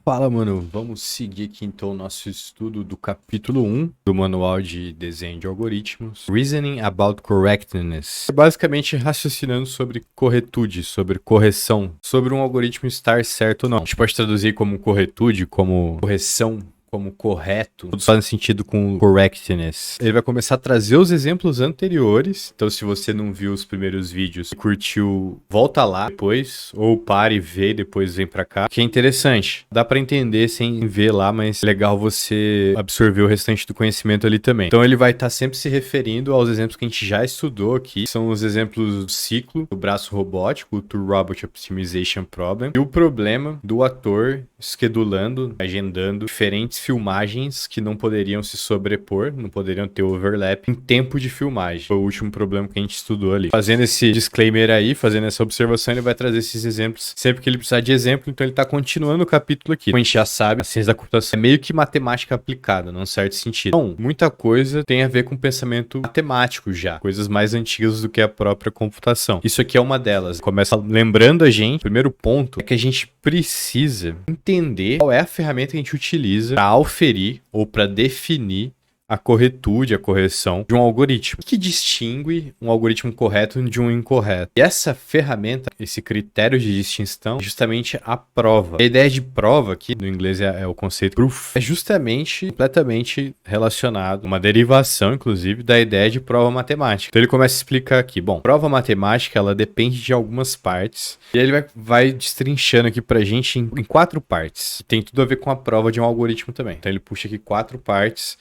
Fala, mano. Vamos seguir aqui então o nosso estudo do capítulo 1 do Manual de Desenho de Algoritmos. Reasoning about Correctness. Basicamente raciocinando sobre corretude, sobre correção, sobre um algoritmo estar certo ou não. A gente pode traduzir como corretude, como correção, como correto, todos fazem sentido com correctness. Ele vai começar a trazer os exemplos anteriores, então se você não viu os primeiros vídeos e curtiu, volta lá depois, ou pare e vê e depois vem pra cá, que é interessante. Dá pra entender sem ver lá, mas é legal você absorver o restante do conhecimento ali também. Então ele vai estar sempre se referindo aos exemplos que a gente já estudou aqui, são os exemplos do ciclo, do braço robótico, o Two Robot Optimization Problem, e o problema do ator schedulando, agendando diferentes filmagens que não poderiam se sobrepor, não poderiam ter overlap em tempo de filmagem. Foi o último problema que a gente estudou ali. Fazendo esse disclaimer aí, fazendo essa observação, ele vai trazer esses exemplos sempre que ele precisar de exemplo, então ele está continuando o capítulo aqui. Como a gente já sabe, a ciência da computação é meio que matemática aplicada, num certo sentido. Então, muita coisa tem a ver com pensamento matemático já, coisas mais antigas do que a própria computação. Isso aqui é uma delas. Começa lembrando a gente, o primeiro ponto é que a gente precisa entender qual é a ferramenta que a gente utiliza para auferir ou para definir a corretude, a correção de um algoritmo. O que distingue um algoritmo correto de um incorreto? E essa ferramenta, esse critério de distinção, é justamente a prova. A ideia de prova, aqui no inglês é o conceito proof, é justamente completamente relacionado, uma derivação, inclusive, da ideia de prova matemática. Então ele começa a explicar aqui. Bom, prova matemática, ela depende de algumas partes, e ele vai destrinchando aqui pra gente em 4 partes. Tem tudo a ver com a prova de um algoritmo também. Então ele puxa aqui 4 partes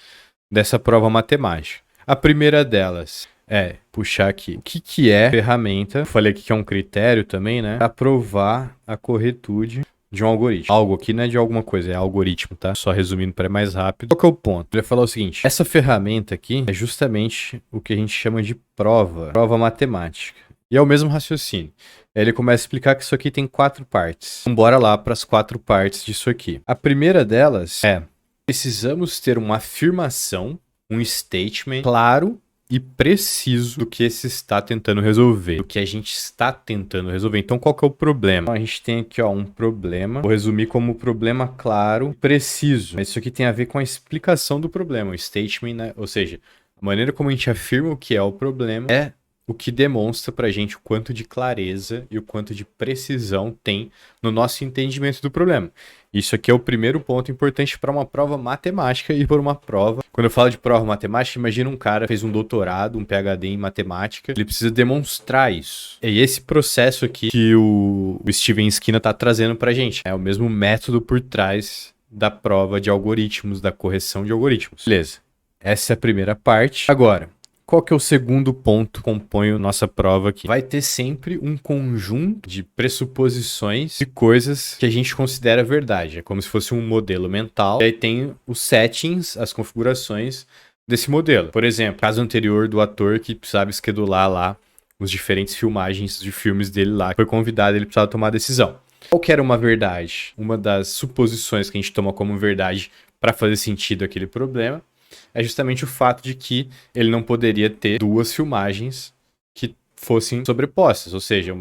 dessa prova matemática. A primeira delas é puxar aqui o que é ferramenta. Eu falei aqui que é um critério também, né? Para provar a corretude de um algoritmo. Algo aqui não é de alguma coisa, é algoritmo, tá? Só resumindo para ir mais rápido. Qual que é o ponto? Ele vai falar o seguinte: essa ferramenta aqui é justamente o que a gente chama de prova matemática. E é o mesmo raciocínio. Aí ele começa a explicar que isso aqui tem 4 partes. Então bora lá para as 4 partes disso aqui. A primeira delas é: precisamos ter uma afirmação, um statement claro e preciso do que se está tentando resolver, do que a gente está tentando resolver. Então, qual que é o problema? Então, a gente tem aqui um problema, vou resumir como problema claro e preciso. Isso aqui tem a ver com a explicação do problema, o statement, né? Ou seja, a maneira como a gente afirma o que é o problema é o que demonstra pra gente o quanto de clareza e o quanto de precisão tem no nosso entendimento do problema. Isso aqui é o primeiro ponto importante para uma prova matemática e por uma prova. Quando eu falo de prova matemática, imagina um cara que fez um doutorado, um PhD em matemática, ele precisa demonstrar isso. É esse processo aqui que o Steven Skinner está trazendo pra gente. É o mesmo método por trás da prova de algoritmos, da correção de algoritmos. Beleza. Essa é a primeira parte. Agora, qual que é o segundo ponto que compõe a nossa prova aqui? Vai ter sempre um conjunto de pressuposições e coisas que a gente considera verdade. É como se fosse um modelo mental. E aí tem os settings, as configurações desse modelo. Por exemplo, caso anterior do ator que precisava schedular lá os diferentes filmagens de filmes dele lá. Foi convidado, ele precisava tomar a decisão. Qual que era uma verdade? Uma das suposições que a gente toma como verdade para fazer sentido aquele problema é justamente o fato de que ele não poderia ter 2 filmagens que fossem sobrepostas. Ou seja,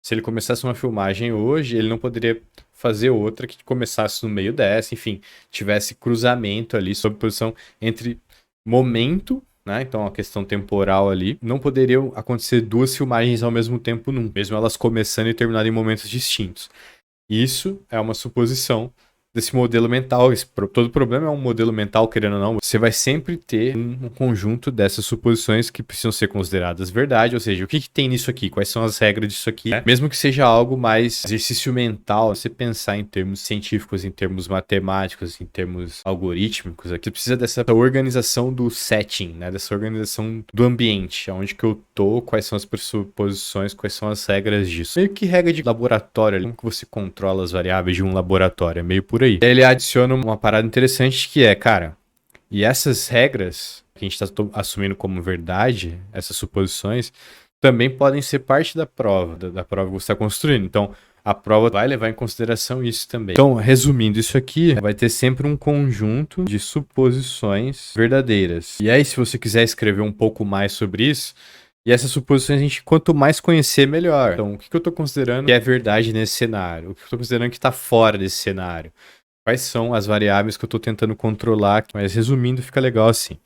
se ele começasse uma filmagem hoje, ele não poderia fazer outra que começasse no meio dessa, enfim, tivesse cruzamento ali, sobreposição entre momento, né? Então a questão temporal ali, não poderiam acontecer 2 filmagens ao mesmo tempo mesmo elas começando e terminando em momentos distintos. Isso é uma suposição desse modelo mental. Todo problema é um modelo mental, querendo ou não. Você vai sempre ter um conjunto dessas suposições que precisam ser consideradas verdade, ou seja, o que tem nisso aqui? Quais são as regras disso aqui? Mesmo que seja algo mais exercício mental, você pensar em termos científicos, em termos matemáticos, em termos algorítmicos, aqui precisa dessa organização do setting, né? Dessa organização do ambiente, onde que eu tô, quais são as pressuposições, quais são as regras disso. Meio que regra de laboratório, como que você controla as variáveis de um laboratório, é meio por aí. Ele adiciona uma parada interessante que é, cara, e essas regras que a gente está assumindo como verdade, essas suposições, também podem ser parte da prova, da prova que você está construindo. Então, a prova vai levar em consideração isso também. Então, resumindo isso aqui, vai ter sempre um conjunto de suposições verdadeiras. E aí, se você quiser escrever um pouco mais sobre isso, e essas suposições, a gente, quanto mais conhecer, melhor. Então, o que eu estou considerando que é verdade nesse cenário? O que eu estou considerando que está fora desse cenário? quais são as variáveis que eu tô tentando controlar, mas resumindo, fica legal assim.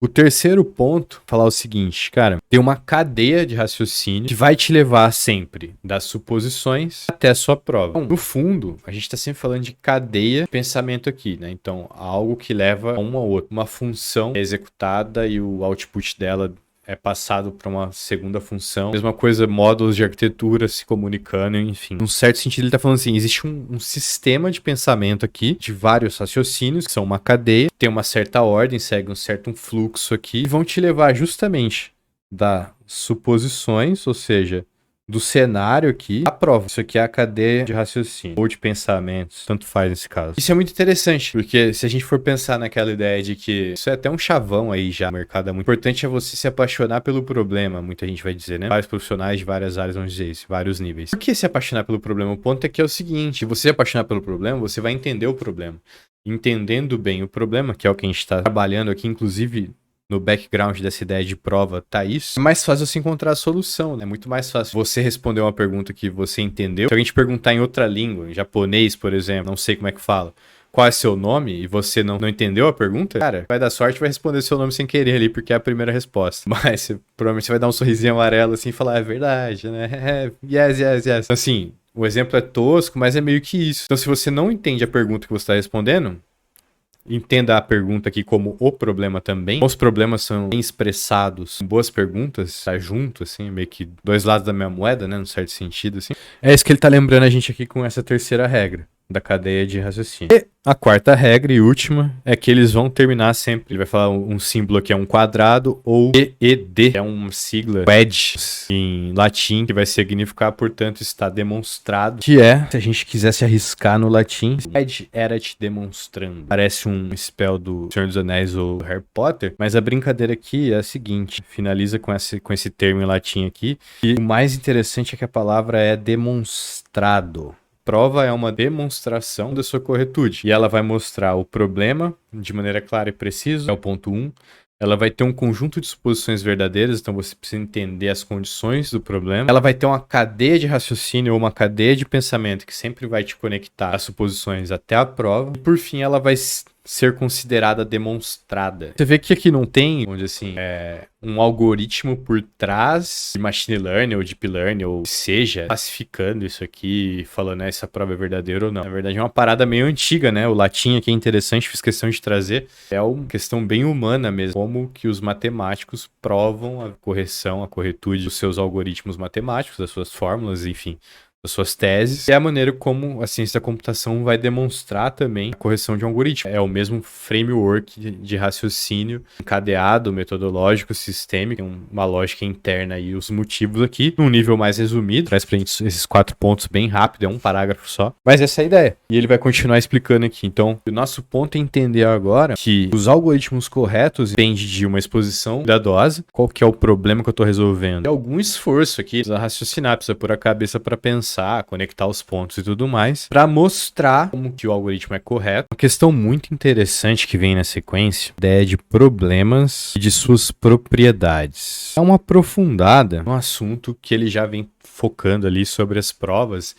O terceiro ponto, falar o seguinte, cara, tem uma cadeia de raciocínio que vai te levar sempre das suposições até a sua prova. Então, no fundo, a gente tá sempre falando de cadeia de pensamento aqui, né? Então, algo que leva a uma ou outra. Uma função é executada e o output dela é passado para uma segunda função. Mesma coisa, módulos de arquitetura se comunicando, enfim. Num certo sentido, ele está falando assim, existe um sistema de pensamento aqui, de vários raciocínios, que são uma cadeia, tem uma certa ordem, segue um certo fluxo aqui, e vão te levar justamente das suposições, ou seja, do cenário aqui, à prova. Isso aqui é a cadeia de raciocínio, ou de pensamentos, tanto faz nesse caso. Isso é muito interessante, porque se a gente for pensar naquela ideia de que isso é até um chavão aí já, o mercado é muito importante, é você se apaixonar pelo problema, muita gente vai dizer, né? Vários profissionais de várias áreas vão dizer isso, vários níveis. Por que se apaixonar pelo problema? O ponto é que é o seguinte, você se apaixonar pelo problema, você vai entender o problema. Entendendo bem o problema, que é o que a gente está trabalhando aqui, inclusive no background dessa ideia de prova tá isso, é mais fácil você encontrar a solução, né? É muito mais fácil você responder uma pergunta que você entendeu. Se alguém te perguntar em outra língua, em japonês, por exemplo, não sei como é que fala, qual é seu nome, e você não entendeu a pergunta, cara, vai dar sorte, vai responder seu nome sem querer ali, porque é a primeira resposta. Mas provavelmente você vai dar um sorrisinho amarelo assim e falar, é verdade, né? Yes, yes, yes. Assim, o exemplo é tosco, mas é meio que isso. Então, se você não entende a pergunta que você está respondendo, entenda a pergunta aqui como o problema também. Os problemas são bem expressados em boas perguntas, tá junto, assim, meio que dois lados da mesma moeda, né, num certo sentido, assim. É isso que ele tá lembrando a gente aqui com essa terceira regra da cadeia de raciocínio. E a quarta regra e última é que eles vão terminar sempre. Ele vai falar um símbolo que é um quadrado ou EED, que é uma sigla wedge em latim, que vai significar, portanto, está demonstrado, que é, se a gente quisesse arriscar no latim, wedge erat demonstrando. Parece um spell do Senhor dos Anéis ou Harry Potter, mas a brincadeira aqui é a seguinte, finaliza com esse termo em latim aqui, e o mais interessante é que a palavra é demonstrado. Prova é uma demonstração da sua corretude. E ela vai mostrar o problema de maneira clara e precisa, é o ponto 1. Ela vai ter um conjunto de suposições verdadeiras, então você precisa entender as condições do problema. Ela vai ter uma cadeia de raciocínio ou uma cadeia de pensamento que sempre vai te conectar as suposições até a prova. E por fim, ela vai ser considerada demonstrada. Você vê que aqui não tem, vamos dizer assim, um algoritmo por trás de machine learning ou deep learning, ou seja, classificando isso aqui, falando essa prova é verdadeira ou não. Na verdade é uma parada meio antiga, né? O latim aqui é interessante, fiz questão de trazer. É uma questão bem humana mesmo, como que os matemáticos provam a correção, a corretude dos seus algoritmos matemáticos, das suas fórmulas, enfim, das suas teses, e a maneira como a ciência da computação vai demonstrar também a correção de um algoritmo. É o mesmo framework de raciocínio encadeado, metodológico, sistêmico, tem uma lógica interna e os motivos aqui, num nível mais resumido, traz pra gente esses 4 pontos bem rápido, é um parágrafo só, mas essa é a ideia. E ele vai continuar explicando aqui. Então, o nosso ponto é entender agora que os algoritmos corretos dependem de uma exposição cuidadosa. Qual que é o problema que eu tô resolvendo? Tem algum esforço aqui, precisa raciocinar, precisa pôr a cabeça pra pensar, conectar os pontos e tudo mais, para mostrar como que o algoritmo é correto. Uma questão muito interessante que vem na sequência, a ideia de problemas e de suas propriedades. É uma aprofundada no assunto que ele já vem focando ali sobre as provas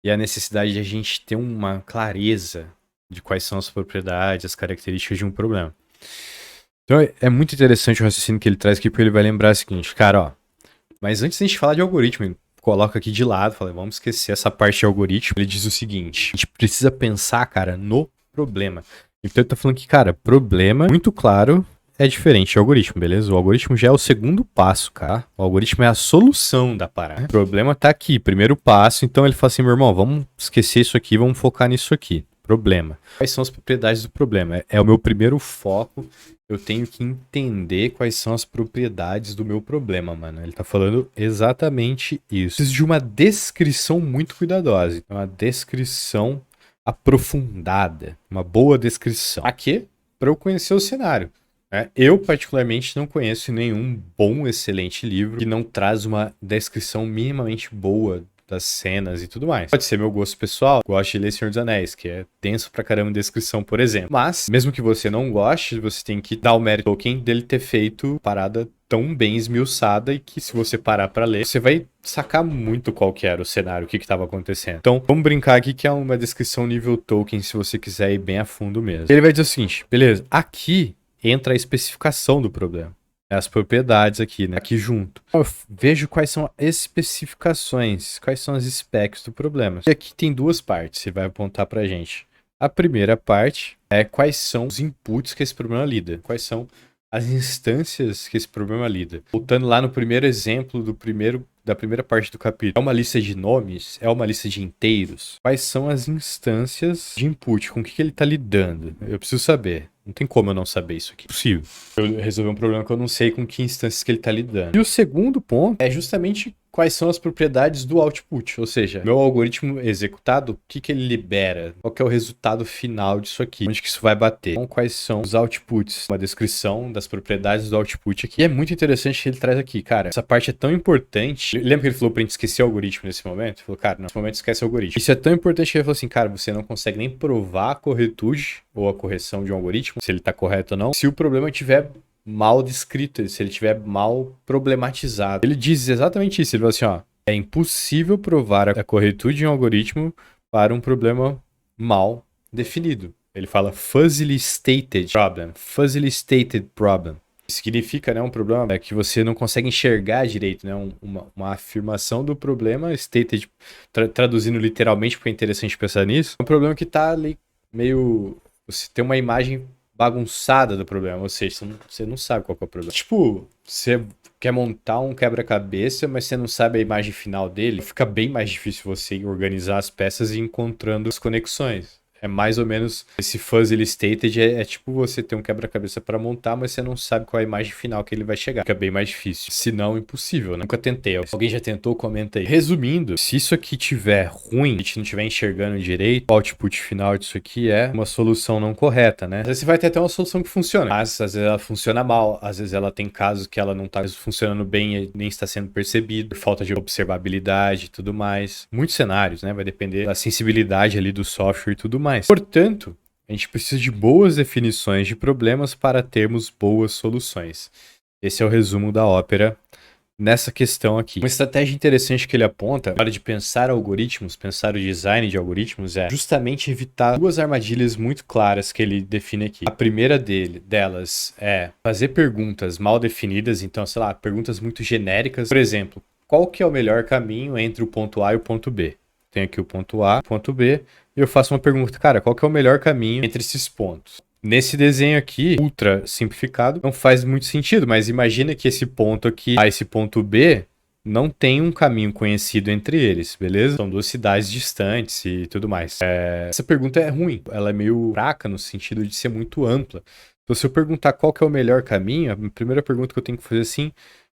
e a necessidade de a gente ter uma clareza de quais são as propriedades, as características de um problema. Então é muito interessante o raciocínio que ele traz aqui, porque ele vai lembrar o seguinte, cara, ó, mas antes de a gente falar de algoritmo, coloca aqui de lado, fala, vamos esquecer essa parte de algoritmo. Ele diz o seguinte, a gente precisa pensar, cara, no problema. Então ele tá falando que, cara, problema, muito claro, é diferente de algoritmo, beleza? O algoritmo já é o segundo passo, cara. O algoritmo é a solução da parada. O problema tá aqui, primeiro passo. Então ele fala assim, meu irmão, vamos esquecer isso aqui, vamos focar nisso aqui. Problema. Quais são as propriedades do problema? É o meu primeiro foco. Eu tenho que entender quais são as propriedades do meu problema, mano. Ele tá falando exatamente isso. Preciso de uma descrição muito cuidadosa. Uma descrição aprofundada. Uma boa descrição. Pra quê? Pra eu conhecer o cenário. Eu, particularmente, não conheço nenhum bom, excelente livro que não traz uma descrição minimamente boa das cenas e tudo mais. Pode ser meu gosto pessoal, gosto de ler Senhor dos Anéis, que é tenso pra caramba em descrição, por exemplo. Mas, mesmo que você não goste, você tem que dar o mérito ao Tolkien dele ter feito parada tão bem esmiuçada e que se você parar pra ler, você vai sacar muito qual que era o cenário, o que que tava acontecendo. Então, vamos brincar aqui que é uma descrição nível Tolkien, se você quiser ir bem a fundo mesmo. Ele vai dizer o seguinte, beleza, aqui entra a especificação do problema. As propriedades aqui, né? Aqui junto. Eu vejo quais são as especificações, quais são as specs do problema. E aqui tem duas partes, você vai apontar pra gente. A primeira parte é quais são os inputs que esse problema lida, quais são as instâncias que esse problema lida. Voltando lá no primeiro exemplo da primeira parte do capítulo. É uma lista de nomes? É uma lista de inteiros? Quais são as instâncias de input? Com o que ele está lidando? Eu preciso saber. Não tem como eu não saber isso aqui. Possível. Eu resolver um problema que eu não sei com que instâncias que ele está lidando. E o segundo ponto é justamente quais são as propriedades do output. Ou seja, meu algoritmo executado, o que ele libera? Qual que é o resultado final disso aqui? Onde que isso vai bater? Então, quais são os outputs? Uma descrição das propriedades do output aqui. E é muito interessante que ele traz aqui, cara. Essa parte é tão importante. Lembra que ele falou pra gente esquecer o algoritmo nesse momento? Ele falou, cara, nesse momento esquece o algoritmo. Isso é tão importante que ele falou assim, cara, você não consegue nem provar a corretude ou a correção de um algoritmo, se ele tá correto ou não, se o problema tiver mal descrito, se ele tiver mal problematizado. Ele diz exatamente isso, ele fala assim, ó, é impossível provar a corretude de um algoritmo para um problema mal definido. Ele fala fuzzily stated problem. Significa, né, um problema é que você não consegue enxergar direito, né, uma afirmação do problema, stated, traduzindo literalmente, porque é interessante pensar nisso, é um problema que tá ali meio, você tem uma imagem bagunçada do problema, ou seja, você não sabe qual que é o problema. Tipo, você quer montar um quebra-cabeça, mas você não sabe a imagem final dele, fica bem mais difícil você organizar as peças e ir encontrando as conexões. É mais ou menos esse fuzzily stated, é tipo você ter um quebra-cabeça para montar, mas você não sabe qual é a imagem final que ele vai chegar. Fica bem mais difícil. Se não, impossível, né? Nunca tentei. Alguém já tentou? Comenta aí. Resumindo, se isso aqui tiver ruim, a gente não estiver enxergando direito, o output final disso aqui é uma solução não correta, né? Às vezes você vai ter até uma solução que funciona, mas às vezes ela funciona mal, às vezes ela tem casos que ela não tá funcionando bem e nem está sendo percebido, por falta de observabilidade e tudo mais. Muitos cenários, né? Vai depender da sensibilidade ali do software e tudo mais. Portanto, a gente precisa de boas definições de problemas para termos boas soluções. Esse é o resumo da ópera nessa questão aqui. Uma estratégia interessante que ele aponta na hora de pensar algoritmos, pensar o design de algoritmos, é justamente evitar duas armadilhas muito claras que ele define aqui. A primeira delas é fazer perguntas mal definidas, então, sei lá, perguntas muito genéricas. Por exemplo, qual que é o melhor caminho entre o ponto A e o ponto B? Tem aqui o ponto A, o ponto B, e eu faço uma pergunta, cara, qual que é o melhor caminho entre esses pontos? Nesse desenho aqui, ultra simplificado, não faz muito sentido, mas imagina que esse ponto aqui, A e esse ponto B, não tem um caminho conhecido entre eles, beleza? São duas cidades distantes e tudo mais. Essa pergunta é ruim, ela é meio fraca no sentido de ser muito ampla. Então, se eu perguntar qual que é o melhor caminho, a primeira pergunta que eu tenho que fazer assim,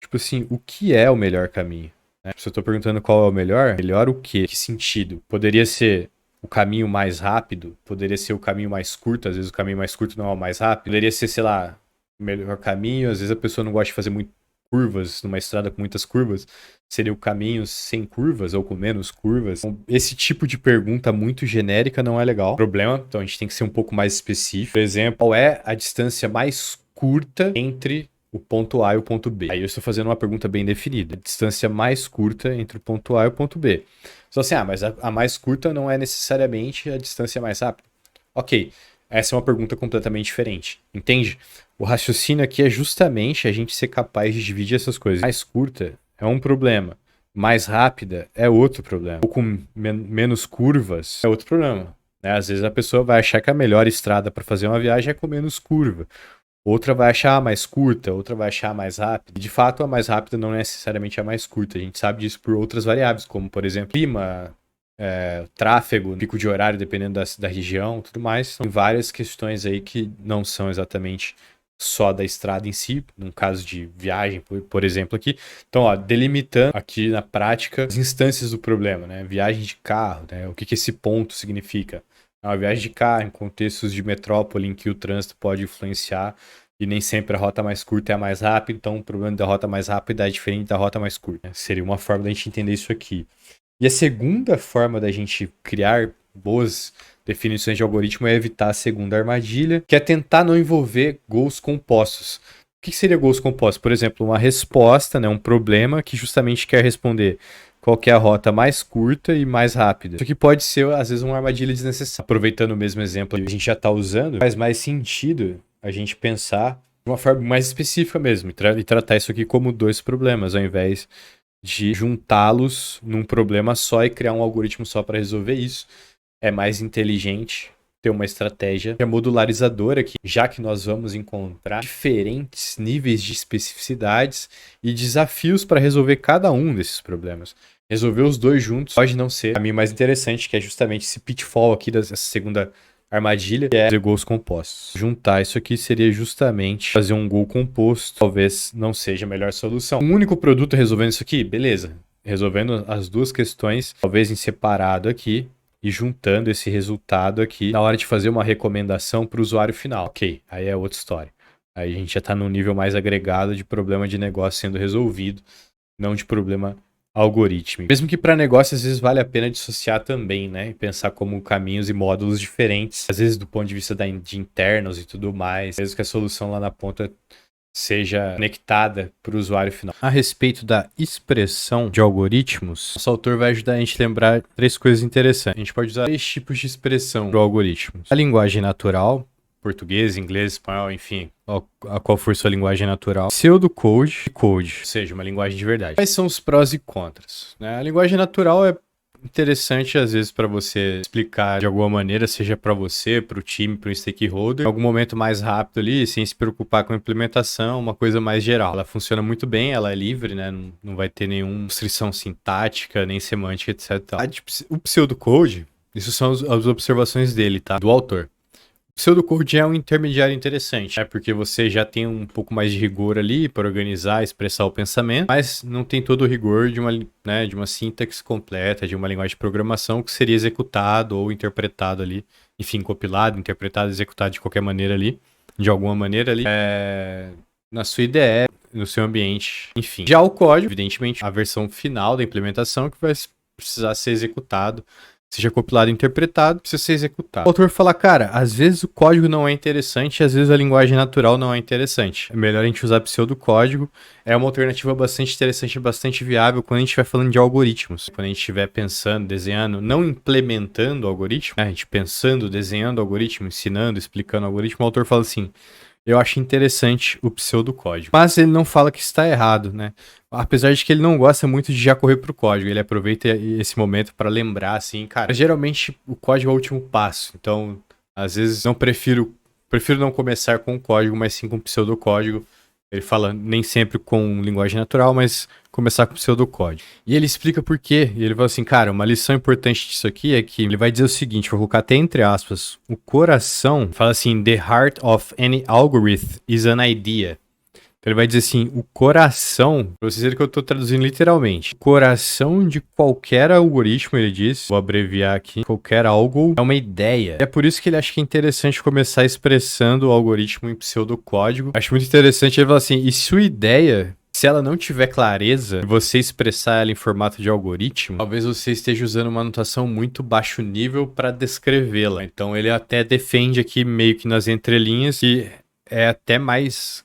tipo assim, o que é o melhor caminho? Se eu tô perguntando qual é o melhor o quê? Que sentido? Poderia ser o caminho mais rápido, poderia ser o caminho mais curto, às vezes o caminho mais curto não é o mais rápido, poderia ser, sei lá, o melhor caminho, às vezes a pessoa não gosta de fazer muito curvas, numa estrada com muitas curvas, seria o caminho sem curvas ou com menos curvas. Então, esse tipo de pergunta muito genérica não é legal. Problema, então a gente tem que ser um pouco mais específico. Por exemplo, qual é a distância mais curta entre o ponto A e o ponto B? Aí eu estou fazendo uma pergunta bem definida. A distância mais curta entre o ponto A e o ponto B. Só assim, mas a mais curta não é necessariamente a distância mais rápida. Ok, essa é uma pergunta completamente diferente, entende? O raciocínio aqui é justamente a gente ser capaz de dividir essas coisas. Mais curta é um problema, mais rápida é outro problema. Ou com menos curvas é outro problema. Né? Às vezes a pessoa vai achar que a melhor estrada para fazer uma viagem é com menos curva. Outra vai achar a mais curta, outra vai achar a mais rápida. E, de fato, a mais rápida não é necessariamente a mais curta. A gente sabe disso por outras variáveis, como, por exemplo, clima, tráfego, pico de horário, dependendo da região, tudo mais. São várias questões aí que não são exatamente só da estrada em si, num caso de viagem, por exemplo, aqui. Então, ó, delimitando aqui na prática as instâncias do problema, né? Viagem de carro, né? O que esse ponto significa? Uma viagem de carro em contextos de metrópole em que o trânsito pode influenciar e nem sempre a rota mais curta é a mais rápida, então o problema da rota mais rápida é diferente da rota mais curta. Seria uma forma da gente entender isso aqui. E a segunda forma da gente criar boas definições de algoritmo é evitar a segunda armadilha, que é tentar não envolver goals compostos. que seria goals compostos? Por exemplo, uma resposta, né, um problema que justamente quer responder qual que é a rota mais curta e mais rápida. Isso aqui pode ser, às vezes, uma armadilha desnecessária. Aproveitando o mesmo exemplo que a gente já está usando, faz mais sentido a gente pensar de uma forma mais específica mesmo e tratar isso aqui como dois problemas, ao invés de juntá-los num problema só e criar um algoritmo só para resolver isso. É mais inteligente ter uma estratégia que é modularizadora aqui, já que nós vamos encontrar diferentes níveis de especificidades e desafios para resolver cada um desses problemas. Resolver os dois juntos pode não ser o caminho mais interessante, que é justamente esse pitfall aqui dessa segunda armadilha, que é fazer gols compostos. Juntar isso aqui seria justamente fazer um gol composto, talvez não seja a melhor solução. Um único produto resolvendo isso aqui, beleza. Resolvendo as duas questões, talvez em separado aqui, e juntando esse resultado aqui na hora de fazer uma recomendação para o usuário final. Ok, aí é outra história. Aí a gente já está num nível mais agregado de problema de negócio sendo resolvido, não de problema algorítmico. Mesmo que para negócio, às vezes vale a pena dissociar também, né? E pensar como caminhos e módulos diferentes, às vezes do ponto de vista de internos e tudo mais, mesmo que a solução lá na ponta seja conectada para o usuário final. A respeito da expressão de algoritmos, nosso autor vai ajudar a gente a lembrar três coisas interessantes. A gente pode usar três tipos de expressão para algoritmos. A linguagem natural, português, inglês, espanhol, enfim, a qual for sua linguagem natural. Pseudocode e code, ou seja, uma linguagem de verdade. Quais são os prós e contras, né? A linguagem natural é interessante às vezes para você explicar de alguma maneira, seja para você, para o time, para o stakeholder, em algum momento mais rápido ali, sem se preocupar com a implementação, uma coisa mais geral. Ela funciona muito bem, ela é livre, né? Não vai ter nenhuma restrição sintática, nem semântica, etc. O pseudocode, isso são as observações dele, tá? Do autor. O pseudocode é um intermediário interessante, né? Porque você já tem um pouco mais de rigor ali para organizar, expressar o pensamento, mas não tem todo o rigor de uma sintaxe completa, de uma linguagem de programação que seria executado ou interpretado ali, enfim, compilado, interpretado, executado de qualquer maneira ali, de alguma maneira ali, na sua IDE, no seu ambiente, enfim. Já o código, evidentemente, a versão final da implementação que vai precisar ser executado, seja compilado e interpretado, precisa ser executado. O autor fala, cara, às vezes o código não é interessante, às vezes a linguagem natural não é interessante. É melhor a gente usar pseudocódigo. É uma alternativa bastante interessante, bastante viável quando a gente estiver falando de algoritmos. Quando a gente estiver pensando, desenhando, não implementando o algoritmo, né? A gente pensando, desenhando o algoritmo, ensinando, explicando o algoritmo, o autor fala assim, eu acho interessante o pseudocódigo. Mas ele não fala que está errado, né? Apesar de que ele não gosta muito de já correr pro código. Ele aproveita esse momento para lembrar, assim, cara, geralmente o código é o último passo. Então, às vezes, prefiro não começar com o código, mas sim com o pseudocódigo. Ele fala nem sempre com linguagem natural, mas começar com pseudocódigo. E ele explica por quê. E ele fala assim, cara, uma lição importante disso aqui é que ele vai dizer o seguinte, vou colocar até entre aspas, o coração, fala assim, the heart of any algorithm is an idea. Então ele vai dizer assim, o coração, pra vocês verem que eu tô traduzindo literalmente, o coração de qualquer algoritmo, ele diz, vou abreviar aqui, qualquer algo é uma ideia. É por isso que ele acha que é interessante começar expressando o algoritmo em pseudocódigo. Acho muito interessante, ele fala assim, e sua ideia, se ela não tiver clareza, você expressar ela em formato de algoritmo, talvez você esteja usando uma notação muito baixo nível para descrevê-la. Então ele até defende aqui meio que nas entrelinhas que é até mais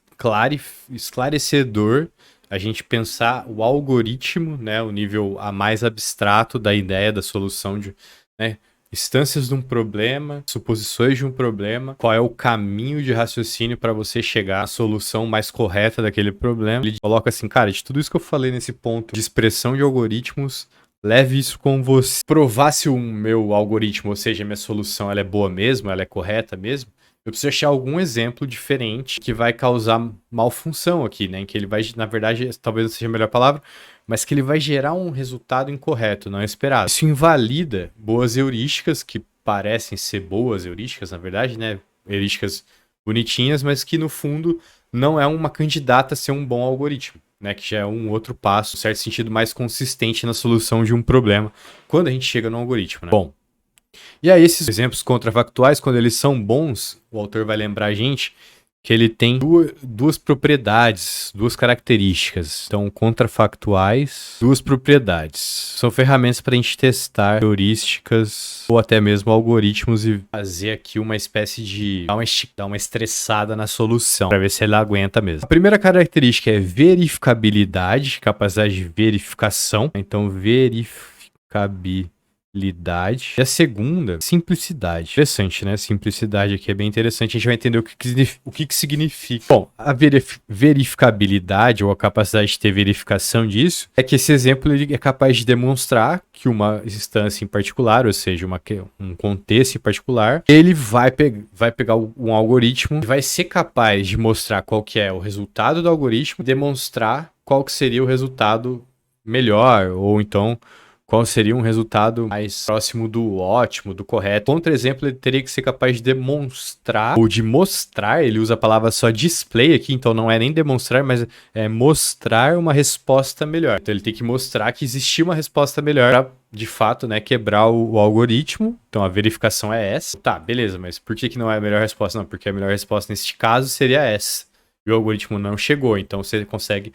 esclarecedor a gente pensar o algoritmo, né, o nível a mais abstrato da ideia da solução de, né, instâncias de um problema, suposições de um problema, qual é o caminho de raciocínio para você chegar à solução mais correta daquele problema. Ele coloca assim, cara, de tudo isso que eu falei nesse ponto de expressão de algoritmos, leve isso com você. Provar se o meu algoritmo, ou seja, a minha solução, ela é boa mesmo, ela é correta mesmo, eu preciso achar algum exemplo diferente que vai causar malfunção aqui, né? Que ele vai, na verdade, talvez não seja a melhor palavra, mas que ele vai gerar um resultado incorreto, não esperado. Isso invalida boas heurísticas, que parecem ser boas heurísticas, na verdade, né? Heurísticas bonitinhas, mas que no fundo não é uma candidata a ser um bom algoritmo, né? Que já é um outro passo, em certo sentido, mais consistente na solução de um problema quando a gente chega no algoritmo, né? Bom, e aí esses exemplos contrafactuais, quando eles são bons, o autor vai lembrar a gente que ele tem duas propriedades, duas características. Então, contrafactuais, duas propriedades. São ferramentas para a gente testar heurísticas ou até mesmo algoritmos e fazer aqui uma espécie de dar uma estressada na solução, para ver se ela aguenta mesmo. A primeira característica é verificabilidade, capacidade de verificação. Então, verificabilidade. E a segunda, simplicidade. Interessante, né? Simplicidade aqui é bem interessante. A gente vai entender o que significa. Bom, a verificabilidade ou a capacidade de ter verificação disso é que esse exemplo ele é capaz de demonstrar que uma instância em particular, ou seja, um contexto em particular, ele vai pegar um algoritmo e vai ser capaz de mostrar qual que é o resultado do algoritmo, demonstrar qual que seria o resultado melhor, ou então qual seria um resultado mais próximo do ótimo, do correto. Contra-exemplo, ele teria que ser capaz de demonstrar, ou de mostrar, ele usa a palavra só display aqui, então não é nem demonstrar, mas é mostrar uma resposta melhor. Então ele tem que mostrar que existia uma resposta melhor para, de fato, né, quebrar o algoritmo. Então a verificação é essa. Tá, beleza, mas por que não é a melhor resposta? Não, porque a melhor resposta neste caso seria essa. E o algoritmo não chegou, então você consegue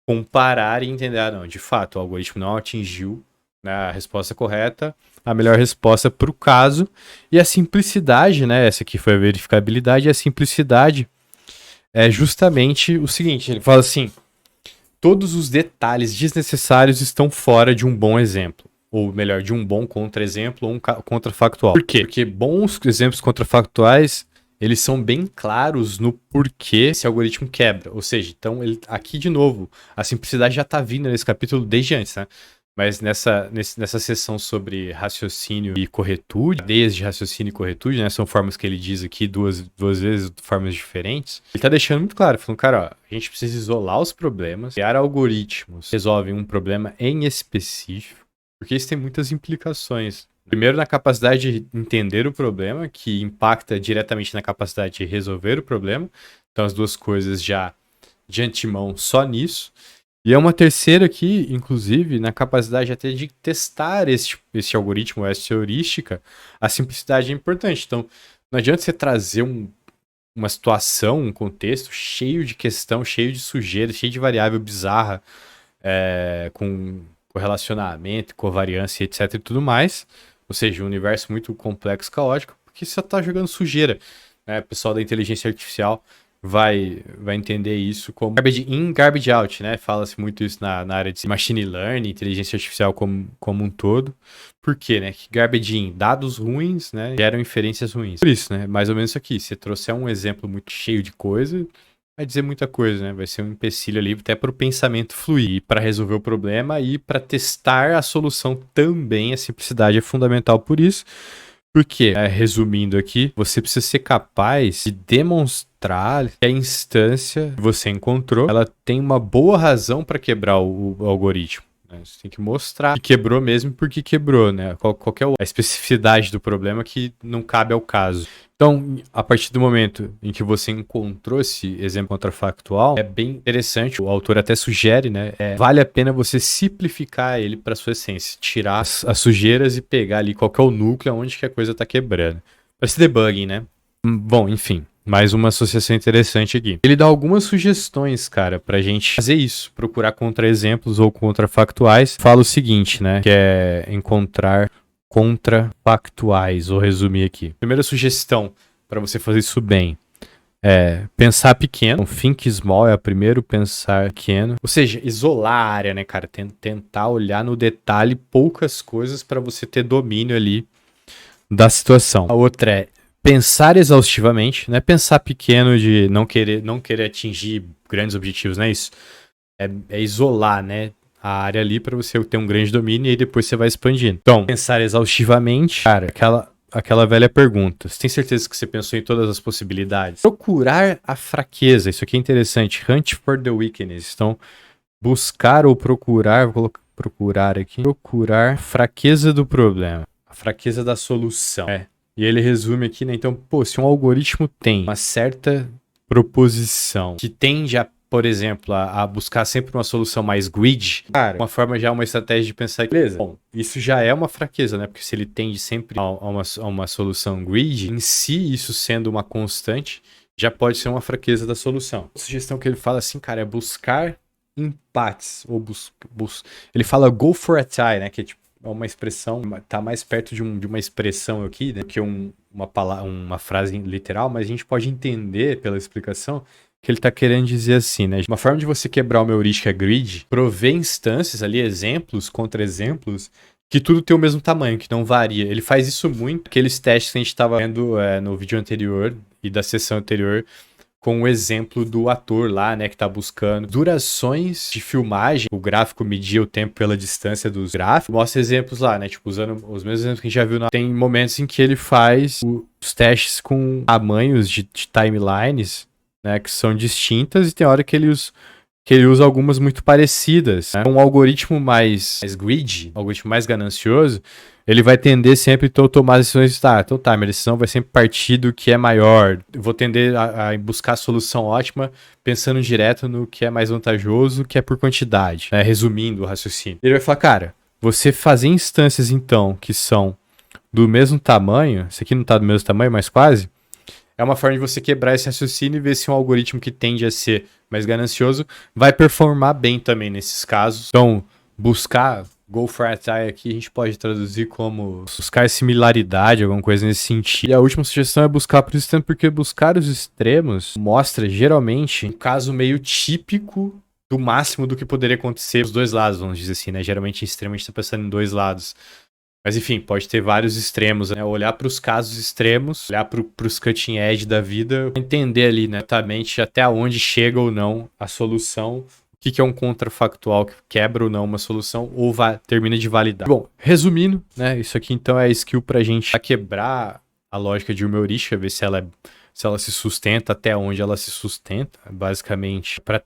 comparar e entender, não, de fato, o algoritmo não atingiu a resposta correta, a melhor resposta para o caso. E a simplicidade, né? Essa aqui foi a verificabilidade. E a simplicidade é justamente o seguinte: ele fala assim, todos os detalhes desnecessários estão fora de um bom exemplo. Ou melhor, de um bom contra-exemplo ou um contrafactual. Por quê? Porque bons exemplos contrafactuais, eles são bem claros no porquê esse algoritmo quebra. Ou seja, então, aqui de novo, a simplicidade já está vindo nesse capítulo desde antes, né? Mas nessa sessão sobre raciocínio e corretude, desde raciocínio e corretude, né? São formas que ele diz aqui duas vezes, formas diferentes. Ele tá deixando muito claro, falando, cara, ó, a gente precisa isolar os problemas, criar algoritmos que resolvem um problema em específico, porque isso tem muitas implicações. Primeiro, na capacidade de entender o problema, que impacta diretamente na capacidade de resolver o problema. Então, as duas coisas já de antemão só nisso. E é uma terceira aqui, inclusive, na capacidade até de testar esse algoritmo, essa heurística, a simplicidade é importante. Então, não adianta você trazer uma situação, um contexto cheio de questão, cheio de sujeira, cheio de variável bizarra, com correlacionamento, covariância, etc. e tudo mais. Ou seja, um universo muito complexo, caótico, porque você está jogando sujeira. Né? O pessoal da inteligência artificial vai entender isso como garbage in, garbage out, né? Fala-se muito isso na área de machine learning, inteligência artificial como um todo. Por quê, né? Que garbage in, dados ruins, né? Geram inferências ruins. Por isso, né? Mais ou menos isso aqui. Se trouxer um exemplo muito cheio de coisa, vai dizer muita coisa, né? Vai ser um empecilho ali até para o pensamento fluir, para resolver o problema e para testar a solução também. A simplicidade é fundamental por isso. Porque, resumindo aqui, você precisa ser capaz de demonstrar que a instância que você encontrou, ela tem uma boa razão para quebrar o algoritmo. Né? Você tem que mostrar que quebrou mesmo porque quebrou, né? Qual que é a especificidade do problema que não cabe ao caso. Então, a partir do momento em que você encontrou esse exemplo contrafactual, é bem interessante, o autor até sugere, né? Vale a pena você simplificar ele para sua essência, tirar as sujeiras e pegar ali qual que é o núcleo, onde que a coisa está quebrando. Para esse debugging, né? Bom, enfim, mais uma associação interessante aqui. Ele dá algumas sugestões, cara, pra gente fazer isso, procurar contra-exemplos ou contrafactuais. Fala o seguinte, né? Que é encontrar contrafactuais, vou resumir aqui. Primeira sugestão para você fazer isso bem é pensar pequeno. Então, think small é o primeiro, pensar pequeno. Ou seja, isolar a área, né, cara? Tentar olhar no detalhe poucas coisas para você ter domínio ali da situação. A outra é pensar exaustivamente, não é pensar pequeno de não querer atingir grandes objetivos, não é isso? É isolar, né? A área ali para você ter um grande domínio e aí depois você vai expandindo. Então, pensar exaustivamente, cara, aquela velha pergunta. Você tem certeza que você pensou em todas as possibilidades? Procurar a fraqueza, isso aqui é interessante. Hunt for the weakness. Então, buscar ou procurar, vou colocar procurar aqui, procurar fraqueza do problema, a fraqueza da solução. E ele resume aqui, né? Então, pô, se um algoritmo tem uma certa proposição que tende a, por exemplo, a buscar sempre uma solução mais grid, cara, uma estratégia de pensar, beleza, bom, isso já é uma fraqueza, né? Porque se ele tende sempre a uma solução grid, em si, isso sendo uma constante, já pode ser uma fraqueza da solução. A sugestão que ele fala assim, cara, é buscar empates, ou ele fala go for a tie, né, que é tipo uma expressão, tá mais perto de uma expressão aqui, né, que uma frase literal, mas a gente pode entender pela explicação que ele tá querendo dizer assim, né, uma forma de você quebrar uma heurística grid, prover instâncias ali, exemplos, contra-exemplos, que tudo tem o mesmo tamanho, que não varia. Ele faz isso muito, aqueles testes que a gente estava vendo no vídeo anterior e da sessão anterior, com o exemplo do ator lá, né, que tá buscando durações de filmagem, o gráfico media o tempo pela distância dos gráficos, mostra exemplos lá, né, tipo, usando os mesmos exemplos que a gente já viu, tem momentos em que ele faz os testes com tamanhos de timelines, né, que são distintas, e tem hora que ele usa algumas muito parecidas, né? Um algoritmo mais greedy, um algoritmo mais ganancioso, ele vai tender sempre a tomar decisões, minha decisão vai sempre partir do que é maior. Eu vou tender a buscar a solução ótima, pensando direto no que é mais vantajoso, que é por quantidade, né? Resumindo o raciocínio. Ele vai falar, cara, você fazer instâncias, então, que são do mesmo tamanho, esse aqui não tá do mesmo tamanho, mas quase, é uma forma de você quebrar esse raciocínio e ver se um algoritmo que tende a ser mais ganancioso vai performar bem também nesses casos. Então, buscar go for a tie aqui a gente pode traduzir como buscar similaridade, alguma coisa nesse sentido. E a última sugestão é buscar por extremo, porque buscar os extremos mostra geralmente um caso meio típico do máximo do que poderia acontecer dos dois lados, vamos dizer assim, né? Geralmente em extremo a gente tá pensando em dois lados. Mas enfim, pode ter vários extremos, né? Olhar para os casos extremos, olhar para os cutting edge da vida, entender ali, né, exatamente até onde chega ou não a solução, o que é um contrafactual que quebra ou não uma solução ou termina de validar. Bom, resumindo, né, isso aqui então é skill para a gente quebrar a lógica de uma heurística, ver se ela se sustenta, até onde ela se sustenta, basicamente para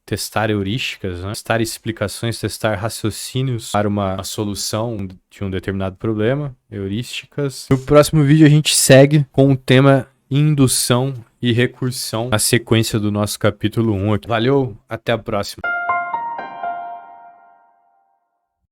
testar heurísticas, né? Testar explicações, testar raciocínios para uma solução de um determinado problema, heurísticas. No próximo vídeo a gente segue com o tema indução e recursão, a sequência do nosso capítulo 1 aqui. Valeu, até a próxima.